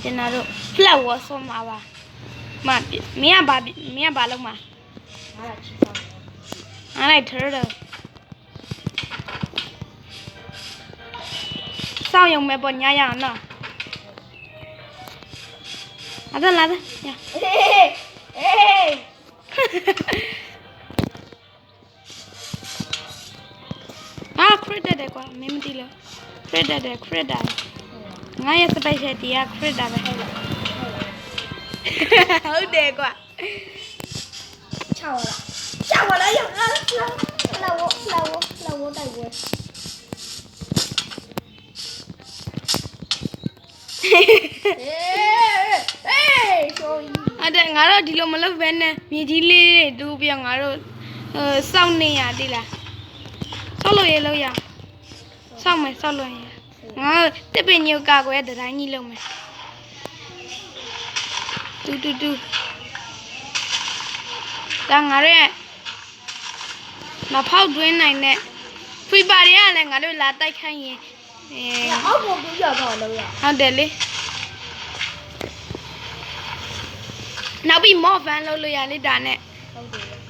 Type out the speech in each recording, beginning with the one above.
ကျွန်တော်တို့ flower ဆောမှာပါမမင်းကဘာလုပ်မှာအားလိုက်ထရတော့စောင့်ရုံပဲပေါ့ညရအောင်နော်လာတယ်ညခရစ်တယ်ကွာမင်းမသိလို့ခရစ်တယ်ငါရဲ့ special တရားခရစ်တာပဲဟုတ်တယ်ကွာချောက်လာရောက်လာဝတိုက်ပွဲအဲ့ဒါငါတို့ဒီလိုမလုပ်ဘဲနဲ့မြေကြီးလေးတွေတူးပြီးငါတို့စောင့်နေရတိလားစောက်လို့ရလို့ရစောက်မယ်စောက်လို့ရငါတစ်ပင်ညုတ်ကာကွယ်တဲ့တိုင်းကြီးလုံးမယ်တူဒါငါရဲ့မဖောက်တွင်းနိုင်တဲ့ဖွေပါတွေကလည်းငါတို့လာတိုက်ခိုင်းရင်အောက်ကိုပြရပါလို့ရဟုတ်တယ်လေနောက်ပြီးမော့ဖန်လုပ်လို့ရလေဒါနဲ့ဟုတ်တယ်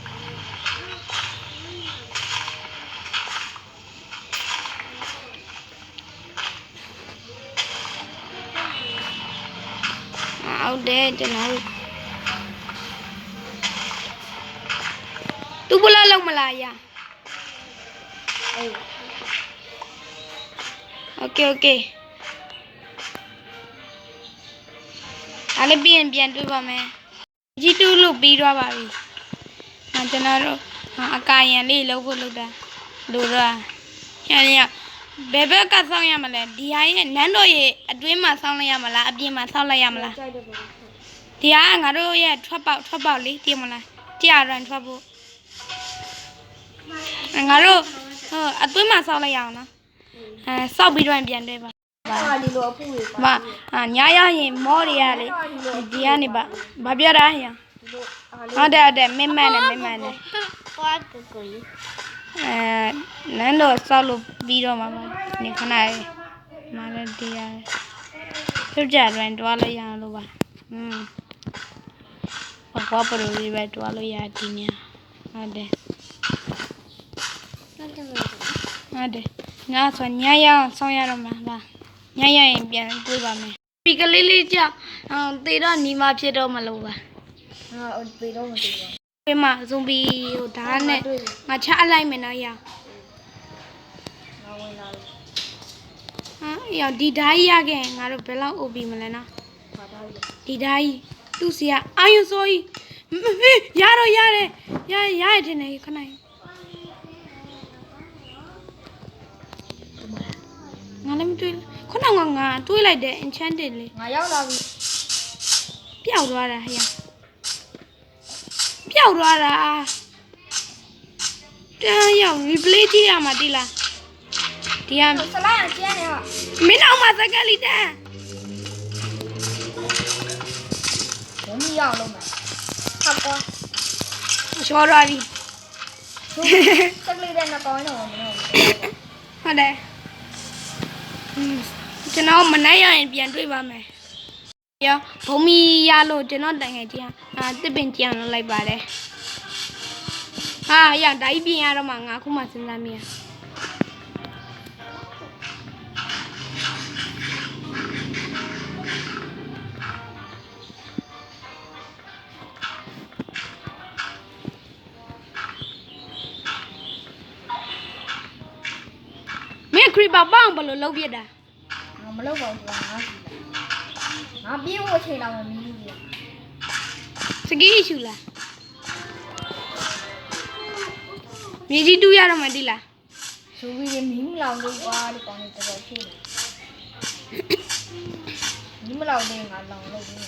ဟုတ်တယ်ကျွန်တော်သူဘလောက်လုံးမလားရโอเคအားလည်းပြန်တွေ့ပါမယ်ကြီးတူးလို့ပြီးသွားပါပြီကျွန်တော်တို့အကာရန်လေးလုပ်ဖို့လုပ်တာလို့တော့ရဘယ်ဘက်ကဆောင်းရမလဲဒီဟာရဲ့နန်းတော်ရဲ့အတွင်းမှာဆောင်းလိုက်ရမလားအပြင်မှာဆောင်းလိုက်ရမလားဒီဟာငါတို့ရဲ့ထွက်ပေါက်လေးတည်မလားကြာရန်ထွက်ဖို့ငါတို့အတွင်းမှာဆောင်းလိုက်ရအောင်နော်ဆောက်ပြီးတော့ပြန်တွေ့ပါဒီလိုအဖူတွေပါညရရင်မောတွေရလေဒီကနေပါဘာပြောတာဟင်ဟုတ်တယ်မင်းမနဲ့ကွာကိုနန်းတော်ဆောက်လို့ပြီးတော့မှာနေခဏလေးမာလည်းတရားပြုတ်ကြတယ်တွားလို့ရအောင်လို့ပါဘာပရိုလေးပဲတွားလို့ရဒီညဟုတ်တယ်ငါဆိုညရအောင်ဆောင်းရတော့မှာလားညရရင်ပြန်တွေးပါမယ်ဒီကလေးလေးကြောက်သေတော့ညီမဖြစ်တော့မလို့ပါသေတော့မသေပါဒီမှာဇွန်ဘီဟိုဓာတ်နဲ့ငါချအလိုက်မယ်နော်ရရောက်ဒီဓာတ်ကြီးရခဲ့ငါတို့ဘယ်လောက်အုပ်ပြီးမလဲနော်ဒီဓာတ်ကြီးသူ့စီကအာယုဆိုကြီးရတော့ရတယ်ရရတဲ့နေခဏငါလည်းမတွေ့ခုနကငါတွေးလိုက်တယ် enchanted လေးငါရောက်လာပြီပျောက်သွားတာဟဲ့ပျောက်သွားတာတန်းရောက် replay ကြည့်ရမှာတိလားဒီကဆလာရကျန်းနေဟာမင်းအောင်မစကလီတန်းဘုံကြီးရောက်လုံးမယ်ဟုတ်ကွာချော်ရပြီစကလီတဲ့နှကောင်းတော့မလို့ဟုတ်တယ်ကျွန်တော်မနိုင်ရရင်ပြန်တွေ့ပါမယ်ရဘုံမီရလို့ကျွန်တော်တန်ငယ်ချင်းတစ်ပင်ကြံလို့လိုက်ပါတယ်ရဓာတ်ပြင်ရတော့မှငါခုမှစဉ်းစားမိရမင်းခရီးပါပေါင်းဘယ်လိုလုပ်ပြတာမလုပ်ပါဘူးငါပြေးဖို့ချိန်တော့မမီးဘူးစကီးရှူလားမြေကြီးတူးရတော့မှတိလားဆိုပြီးမီးမလောင်လို့ကွာဒီကောင်လေးတော်တော်ရှိတယ်မီးမလောင်နေငါလောင်လို့ဘူး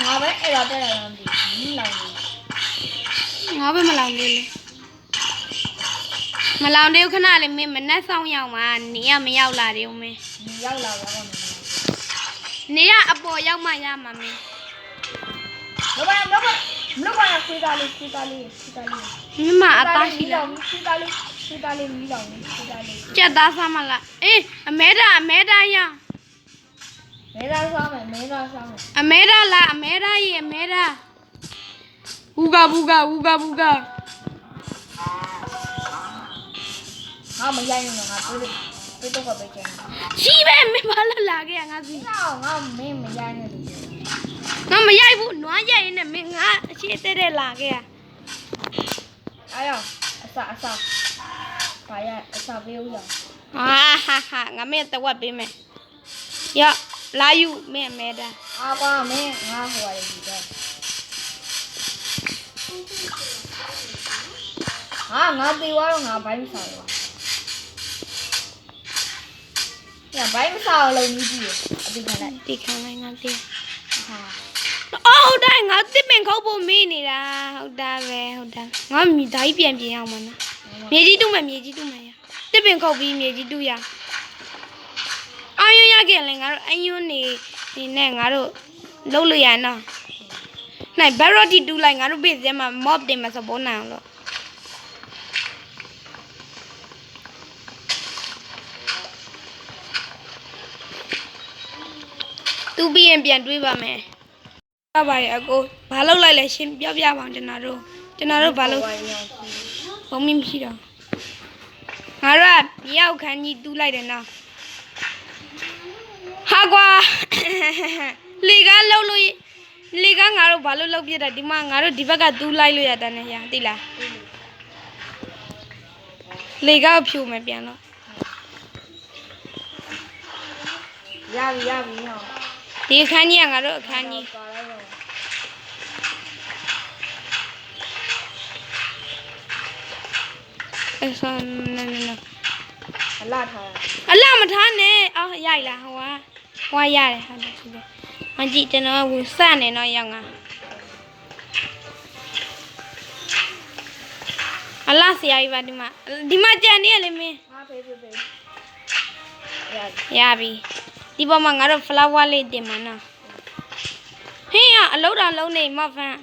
ငါပဲအဲ့ဒါတက်ရအောင်ဒီမီးလောင်နေငါပဲမလောင်သေးလေမလောင်သေးခဏလေးမင်းမနဲ့ဆောင်ရောက်မှာနေရမရောက်လာသေးဦးမင်းနေရောက်လာပါတော့နေရအပေါ်ရောက်မှရမှာမင်းလောပါ မလို့ပါခွေးသားလေးမိမအသားရှိလား ခွေးသားလေးမီးလောင်နေခွေးသားလေး ကြက်သားစားမလားအေးအမဲဒါရ မဲသားစားမယ်အမဲဒါလားအမဲဒါရေအမဲဒါဘူဂါငါမရိုက်နေတော့ငါတွေးတော့ပဲကျန် ရှိပဲမင်းဘာလို့လာခဲ့ရငါစီ ငါမင်းမရိုက်နေတယ် ငါမရိုက်ဘူးနွားရိုက်ရင်းနဲ့မင်းငါအရှိတဲ့လာခဲ့ရ အားရအစဘာရအစပေးဦးရ ဟာငါမင်းတဝက်ပေးမယ်ရလာယူမင်းအမဲဒါ အားကွာမင်းငါဟိုရည်ဒီတော့ငါတေသွားတော့ငါဘိုင်းမစားဘူးညဘိုင်းမစားအောင်လုပ်နေပြီအတိခံလိုက် ဒီခံလိုက်ငါသိ ဟာ အော်ဟုတ်တယ်ငါတစ်ပင်ခုတ်ဖို့မေးနေတာဟုတ်တာပဲငါမြေဓာကြီးပြန်အောင်မနော်မြေကြီးတူးမယ်ရတစ်ပင်ခုတ်ပြီးမြေကြီးတူးရအာယွန်းရခဲ့လဲငါတို့အယွန်းနေနဲ့ငါတို့လုံးလို့ရနော်နိုင်ဘက်ရော့တီတူးလိုက်ငါတို့ဘေးစဲမှာ mob တင်မှာစပေါ်နိုင်အောင်လို့သူပြီးရင်ပြန်တွေးပါမယ်ပါပါရအကိုဘာလုပ်လိုက်လဲရှင်းပြောပြပါအောင်ကျွန်တော်တို့ဘာလုပ်ဘုံမင်းမရှိတော့ငါတို့ကမြောက်ခန်းကြီးတူးလိုက်တယ်နော်ဟာကွာလေကားလှုပ်လို့လေကားငါတို့ဘာလို့လှုပ်ပြတာဒီမှာငါတို့ဒီဘက်ကတူးလိုက်လို့ရတဲ့နဲ့ရသိလားလေကားဖြူမယ်ပြန်တော့ ရပြီဟော ဒီအခန်းကြီးကငါတို့အခန်းကြီးအဲ့ဆိုနော်အလားထား အလားမထားနဲ့အော်ရိုက်လားဟိုရတယ်ဟုတ်တယ်ဆိုတော့မကြည့်ကျွန်တော်ကစနေတော့ရောက်ငါအလားဆရာကြီးပါဒီမှာကြံနေရလေမင်း ငါဖေးရပြီဒီပေါ်မှာငါတို့ flower လေးတင်မှာနော်ဟင်းအလုံးတော်လုံးနေမဖန်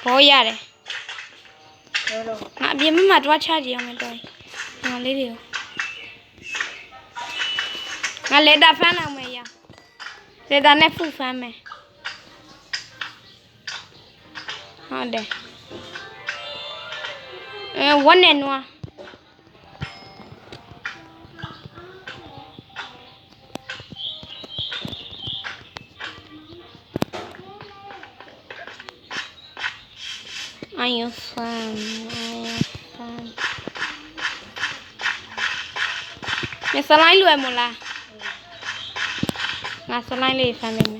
ဘောရတယ် တော့ ငါအပြင်မှာတွားချကြည့်အောင်မတော်ငါလေးတွေကိုငါလက်တာဖမ်းလောက်မယ်ရလက်တာနဲ့ဖူဖမ်းမယ်ဟုတ်တယ်ဝတ်နဲ့နွားI am fun. 你สไลด์รวยหมดละงาสไลด์เลยฟันเลยไหม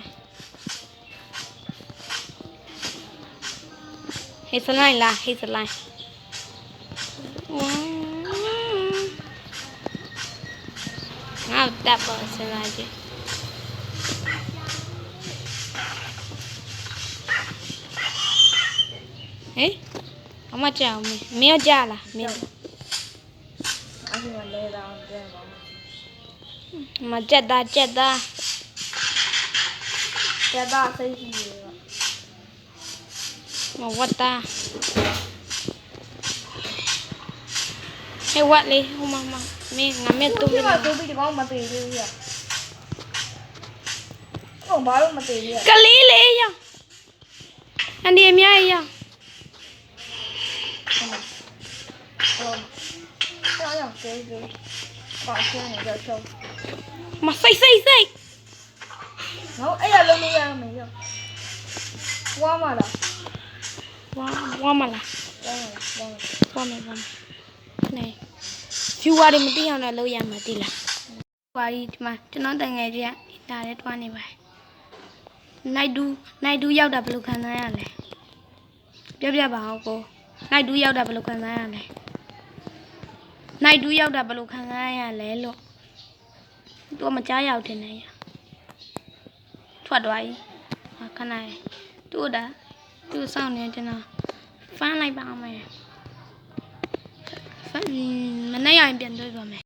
ให้สไลด์ละให้สไลด์งาดับสไลด์ ဟေးအမကြောက်မင်းကြလားမင်း အဲ့ဒီမှာလဲတာပြန်ပါမကြက်သားကျက်သားစိတ်ရှိတယ်မဝတ်သားဟဲ့ဝတ်လေဟိုမမမင်းငါမဲ့တူး ဒီမှာတူပြီးဒီကောင်မသေးဘူးရဟုတ်ဘာလို့မသေးဘူးရ ကလေးလေးရအန်ဒီအများကြီးရရောက်သေးသေးပါရှင်းနေတော့ဆုံး မစိတ်ငါအဲ့ရလုံးမရမယ်ရဝါမလား ဝါမလားဝါမယ်နေဖြူဝါတွေမသိအောင်တော့လုပ်ရမှာတိလားဝါကြီးဒီမှာကျွန်တော်တန်ငယ်ကြီးကဒါလည်းတွားနေပါနိုင်ဒူရောက်တာဘယ်လိုခံစားရလဲပြပါအောင်ကိုနိုင်ဒူရောက်တာဘယ်လိုခံစားရလဲနိုင်ဒူရောက်တာဘယ်လိုခံစားရလဲလို့သူမကြားရောက်တင်နေရထွက်သွားပြီခဏရသူစောင့်နေကျွန်တော်ဖမ်းလိုက်ပါအောင်မယ်မနေ့ရရင်ပြန်တွေ့ပါမယ်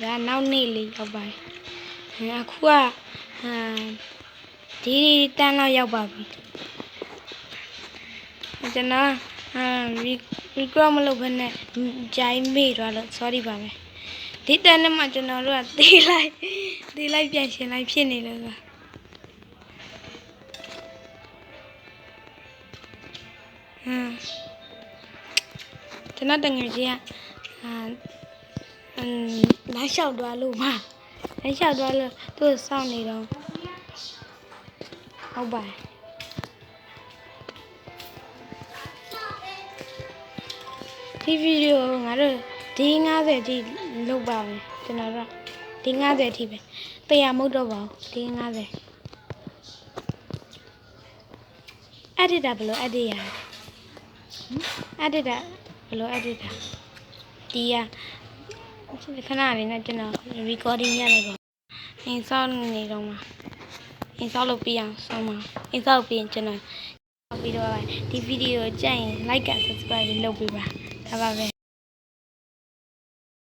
ဒါနောက်နေ့လေးရောက်ပါတယ်အခုက ဒီတန်းတော့ရောက်ပါပြီကျွန်တော်record မလုပ်ဘဲနဲ့ဂျိုင်းမေ့သွားလို့ sorry ပါမယ်ဒီတန်းနဲ့မှကျွန်တော်တို့ကသေးလိုက်ပြန်ရှင်လိုက်ဖြစ်နေလို့ဆိုကျွန်တော်တငယ်ချင်းကလမ်းလျှောက်သွားလို့ပါလမ်းလျှောက်သွားလို့သူ့စောင့်နေတော့ဟုတ်ပါဒီဗီဒီယိုငါတို့ဒီ90ထိလုပ်ပါမယ်ကျွန်တော်တို့ဒီ90ထိပဲ100မဟုတ်တော့ပါဘူးဒီ90 edit တာဘယ်လို edit ရလဲedit တာဘယ်လို edit တာဒီကခဏလေးနဲ့ကျွန်တော် recording ရလိုက်ပါအင်းစောင့်နေတော့မှာအင်းစောင့်လုပ်ပြီးအောင်ဆုံးမှာအင်းစောင့်ပြီးရင်ကျွန်တော်ပြီးတော့ဒီဗီဒီယိုကြိုက်ရင် like and subscribe လုပ်ပေးပါဒါပါပဲ